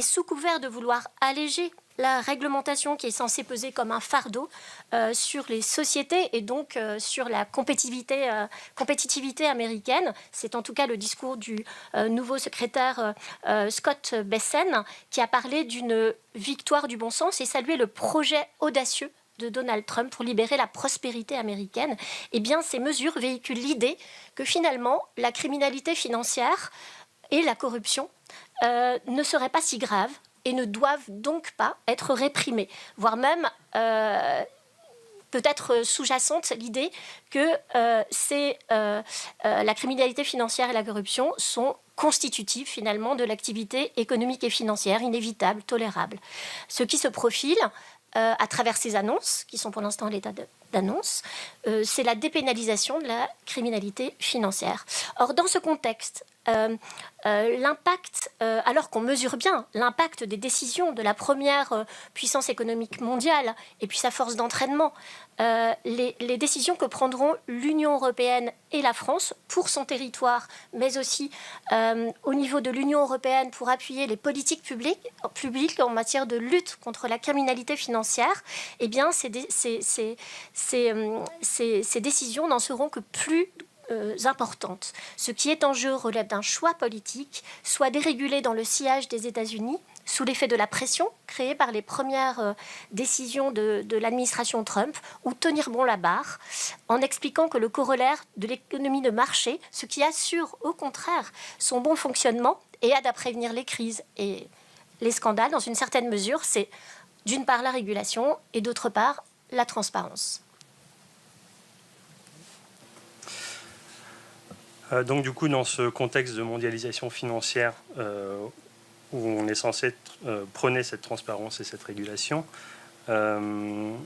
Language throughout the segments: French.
sous couvert de vouloir alléger la réglementation qui est censée peser comme un fardeau sur les sociétés et donc sur la compétitivité américaine. C'est en tout cas le discours du nouveau secrétaire Scott Bessent qui a parlé d'une victoire du bon sens et salué le projet audacieux de Donald Trump pour libérer la prospérité américaine. Eh bien, ces mesures véhiculent l'idée que finalement, la criminalité financière et la corruption ne seraient pas si graves et ne doivent donc pas être réprimées, voire même peut-être sous-jacente l'idée que la criminalité financière et la corruption sont constitutives finalement de l'activité économique et financière inévitable, tolérable. Ce qui se profile à travers ces annonces, qui sont pour l'instant à l'état d'annonce, c'est la dépénalisation de la criminalité financière. Or, dans ce contexte, l'impact, alors qu'on mesure bien l'impact des décisions de la première puissance économique mondiale et puis sa force d'entraînement, les décisions que prendront l'Union européenne et la France pour son territoire, mais aussi au niveau de l'Union européenne pour appuyer les politiques publiques en matière de lutte contre la criminalité financière, eh bien, ces décisions n'en seront que plus importantes. Ce qui est en jeu relève d'un choix politique, soit dérégulé dans le sillage des États-Unis, sous l'effet de la pression créée par les premières décisions de l'administration Trump, ou tenir bon la barre, en expliquant que le corollaire de l'économie de marché, ce qui assure au contraire son bon fonctionnement et aide à prévenir les crises et les scandales, dans une certaine mesure, c'est d'une part la régulation et d'autre part la transparence. Donc du coup, dans ce contexte de mondialisation financière où on est censé prôner cette transparence et cette régulation, on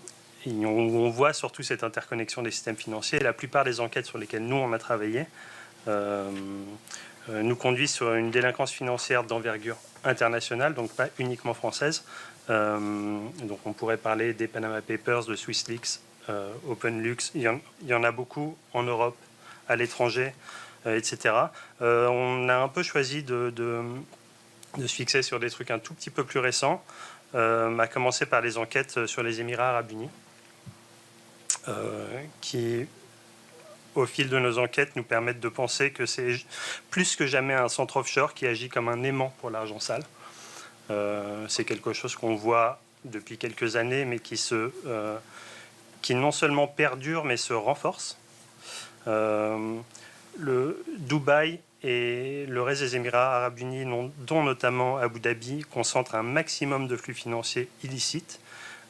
voit surtout cette interconnexion des systèmes financiers. La plupart des enquêtes sur lesquelles nous, on a travaillé nous conduisent sur une délinquance financière d'envergure internationale, donc pas uniquement française. Donc on pourrait parler des Panama Papers, de SwissLeaks, OpenLux. Il y en a beaucoup en Europe, à l'étranger, etc. On a un peu choisi de se fixer sur des trucs un tout petit peu plus récents, à commencer par les enquêtes sur les Émirats arabes unis, qui, au fil de nos enquêtes, nous permettent de penser que c'est plus que jamais un centre offshore qui agit comme un aimant pour l'argent sale. C'est quelque chose qu'on voit depuis quelques années, mais qui non seulement perdure, mais se renforce. Le Dubaï et le reste des Émirats arabes unis, dont notamment Abu Dhabi, concentrent un maximum de flux financiers illicites.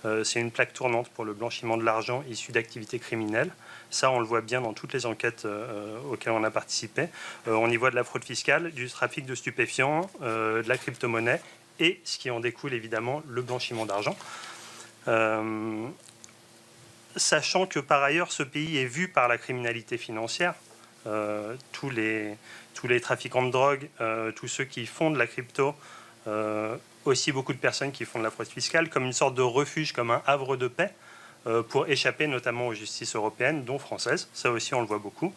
C'est une plaque tournante pour le blanchiment de l'argent issu d'activités criminelles. Ça, on le voit bien dans toutes les enquêtes auxquelles on a participé. On y voit de la fraude fiscale, du trafic de stupéfiants, de la crypto-monnaie et, ce qui en découle évidemment, le blanchiment d'argent. Sachant que par ailleurs, ce pays est vu par la criminalité financière, tous les trafiquants de drogue, tous ceux qui font de la crypto, aussi beaucoup de personnes qui font de la fraude fiscale, comme une sorte de refuge, comme un havre de paix, pour échapper notamment aux justices européennes, dont françaises. Ça aussi, on le voit beaucoup.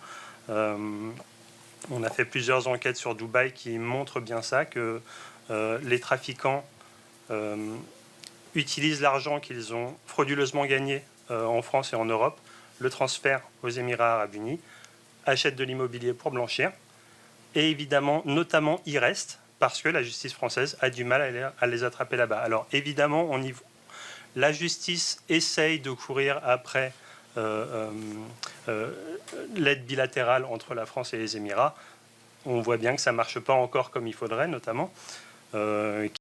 On a fait plusieurs enquêtes sur Dubaï qui montrent bien ça, que les trafiquants utilisent l'argent qu'ils ont frauduleusement gagné en France et en Europe, le transfèrent aux Émirats arabes unis, achètent de l'immobilier pour blanchir, et évidemment, notamment, y restent, parce que la justice française a du mal à les attraper là-bas. Alors évidemment, la justice essaye de courir après l'aide bilatérale entre la France et les Émirats. On voit bien que ça ne marche pas encore comme il faudrait, notamment.